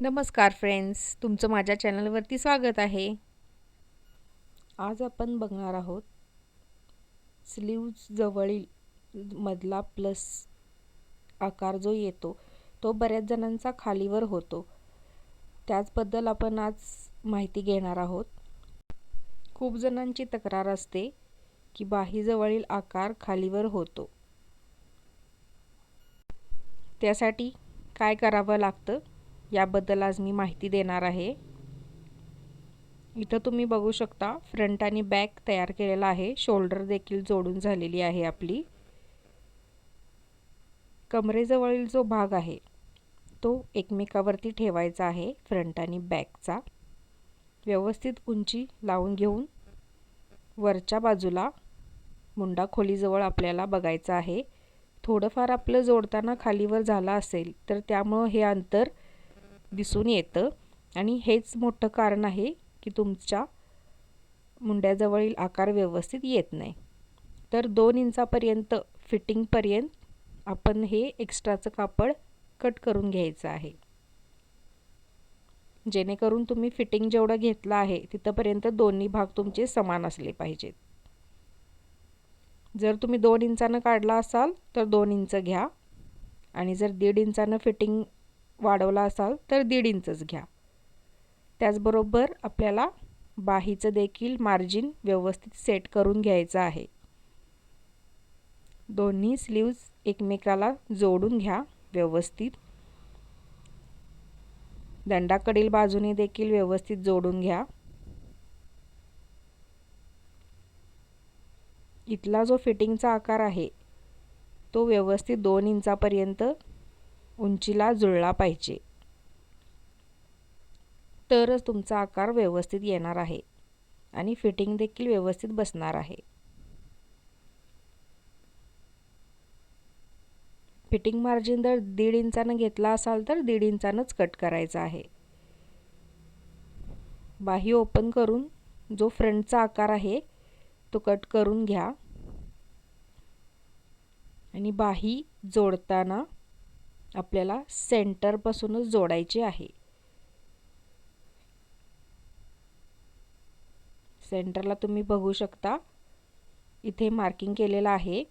नमस्कार फ्रेंड्स, तुमचं माझ्या चॅनलवरती स्वागत आहे. आज आपण बघणार आहोत स्लीव्ज जवळील मधला प्लस आकार जो येतो तो बऱ्याच जणांचा खालीवर होतो. त्याचबद्दल आपण आज माहिती घेणार आहोत. खूप जणांची तक्रार असते की बाहीजवळील आकार खालीवर होतो. त्यासाठी काय करावं लागतं याबद्दल आज मी माहिती देणार आहे. इथं तुम्ही बघू शकता फ्रंट आणि बॅक तयार केलेला आहे. शोल्डर देखील जोडून झालेली आहे आपली. कमरेजवळील जो भाग आहे तो एकमेकावरती ठेवायचा आहे. फ्रंट आणि बॅकचा व्यवस्थित उंची लावून घेऊन वरच्या बाजूला मुंडा खोलीजवळ आपल्याला बघायचं आहे. थोडंफार आपलं जोडताना खालीवर झालं असेल तर त्यामुळे हे अंतर दिसून येतं आणि हेच मोठं कारण आहे की तुमच्या मुंड्याजवळील आकार व्यवस्थित येत नाही. तर 2 इंचापर्यंत फिटिंगपर्यंत आपण हे एक्स्ट्राचं कापड कट करून घ्यायचं आहे. जेणेकरून तुम्ही फिटिंग जेवढं घेतलं आहे तिथपर्यंत दोन्ही भाग तुमचे समान असले पाहिजेत. जर तुम्ही 2 इंचानं काढला असाल तर 2 इंच घ्या आणि जर 1.5 इंचानं फिटिंग वाढवला असाल तर 1.5 इंचच घ्या. त्याचबरोबर आपल्याला बाहीचं देखील मार्जिन व्यवस्थित सेट करून घ्यायचं आहे. दोन्ही स्लीव्ज एकमेकाला जोडून घ्या व्यवस्थित. दंडाकडील बाजूने देखील व्यवस्थित जोडून घ्या. इथला जो फिटिंगचा आकार आहे तो व्यवस्थित 2 इंचापर्यंत उंचीला जुळला पाहिजे. तरच तुमचा आकार व्यवस्थित येणार आहे आणि फिटिंग देखील व्यवस्थित बसणार आहे. फिटिंग मार्जिन जर 1.5 इंचानं घेतला असाल तर 1.5 इंचानंच कट करायचा आहे. बाही ओपन करून जो फ्रंटचा आकार आहे तो कट करून घ्या आणि बाही जोडताना आपल्याला सेंटरपासूनच जोडायची आहे. सेंटरला तुम्ही बघू शकता इथे मार्किंग केलेलं आहे.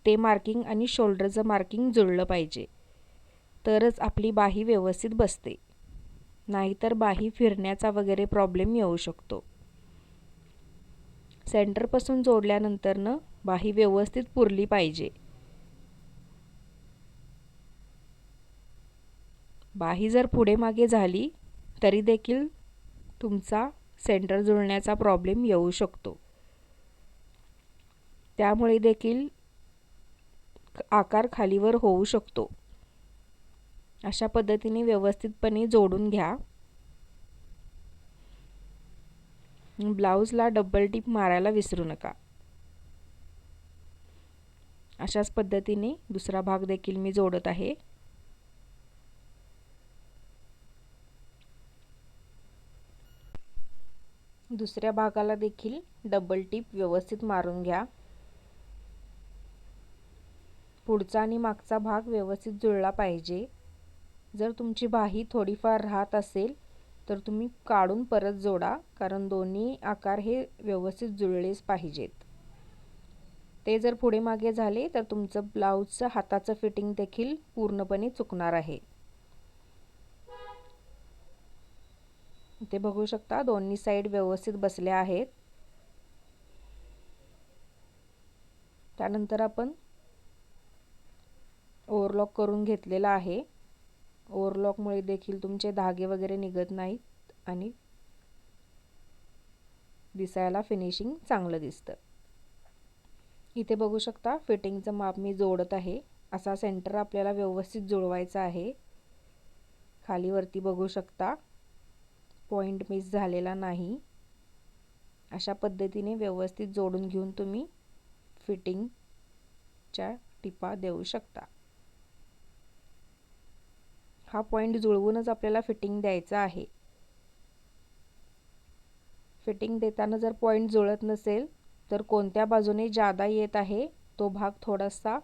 ते मार्किंग आणि शोल्डरचं मार्किंग जुळलं पाहिजे तरच आपली बाही व्यवस्थित बसते. नाहीतर बाही फिरण्याचा वगैरे प्रॉब्लेम येऊ शकतो. सेंटरपासून जोडल्यानंतरनं बाही व्यवस्थित पुरली पाहिजे. बाही जर पुढे मागे झाली तरी देखील तुमचा सेंटर जुळण्याचा प्रॉब्लेम येऊ शकतो. त्यामुळे देखील आकार खालीवर होऊ शकतो. अशा पद्धतीने व्यवस्थितपणे जोडून घ्या. ब्लाऊजला डबल टिप मारायला विसरू नका. अशाच पद्धतीने दुसरा भाग देखील मी जोडत आहे. दुसऱ्या भागाला देखील डबल टिप व्यवस्थित मारून घ्या. पुढचा आणि मागचा भाग व्यवस्थित जुळला पाहिजे. जर तुमची बाही थोडीफार राहत असेल तर तुम्ही काढून परत जोडा, कारण दोन्ही आकार हे व्यवस्थित जुळलेच पाहिजेत. ते जर पुढे मागे झाले तर तुमचं ब्लाऊजचं हाताचं फिटिंग देखील पूर्णपणे चुकणार आहे. इथे बघू शकता दोन्ही साईड व्यवस्थित बसल्या आहेत. त्यानंतर आपण ओव्हरलॉक करून घेतलेला आहे. ओव्हरलॉकमुळे देखील तुमचे धागे वगैरे निघत नाहीत आणि दिसायला फिनिशिंग चांगलं दिसतं. इथे बघू शकता फिटिंगचं माप मी जोडत आहे. असा सेंटर आपल्याला व्यवस्थित जुळवायचा आहे. खालीवरती बघू शकता पॉइंट मिस झालेला नाही. अशा पद्धतीने व्यवस्थित जोडून घेऊन तुम्ही फिटिंगच्या टिपा देऊ शकता. हा पॉइंट जुळवूनच आपल्याला फिटिंग द्यायचं आहे. फिटिंग देताना जर पॉइंट जुळत नसेल तर कोणत्या बाजूने जादा येत आहे तो भाग थोडासा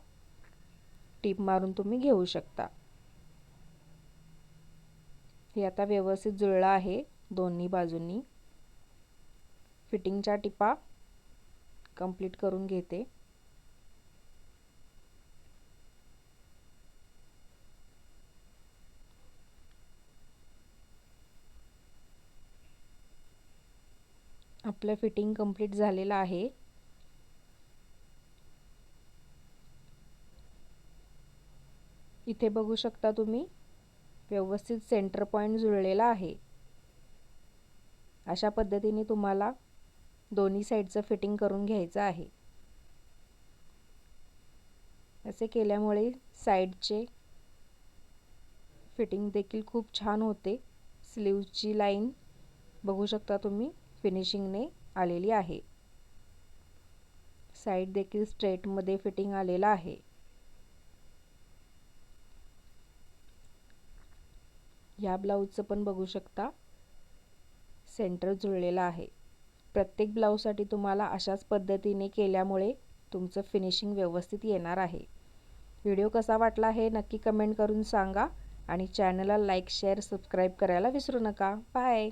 टिप मारून तुम्ही घेऊ शकता. हे आता व्यवस्थित जुळलं आहे दोन्ही बाजूंनी. फिटिंगच्या टिपा कंप्लीट करून घेते. आपलं फिटिंग कंप्लीट झालेलं आहे. इथे बघू शकता तुम्ही व्यवस्थित सेंटर पॉइंट जुळलेला आहे. अशा पद्धतीने तुम्हाला दोन्ही साईडचं फिटिंग करून घ्यायचं आहे. असे केल्यामुळे साईडचे फिटिंग देखील खूप छान होते. स्लीव्हची लाईन बघू शकता तुम्ही फिनिशिंगने आलेली आहे. साईड देखील स्ट्रेटमध्ये फिटिंग आलेला आहे. या ब्लाऊजचं पण बघू शकता सेंटर जुळलेला आहे. प्रत्येक ब्लाऊजसाठी तुम्हाला अशाच पद्धतीने केल्यामुळे तुमचं फिनिशिंग व्यवस्थित येणार आहे. व्हिडिओ कसा वाटला हे नक्की कमेंट करून सांगा आणि चॅनलला लाईक, शेअर, सबस्क्राईब करायला विसरू नका. बाय.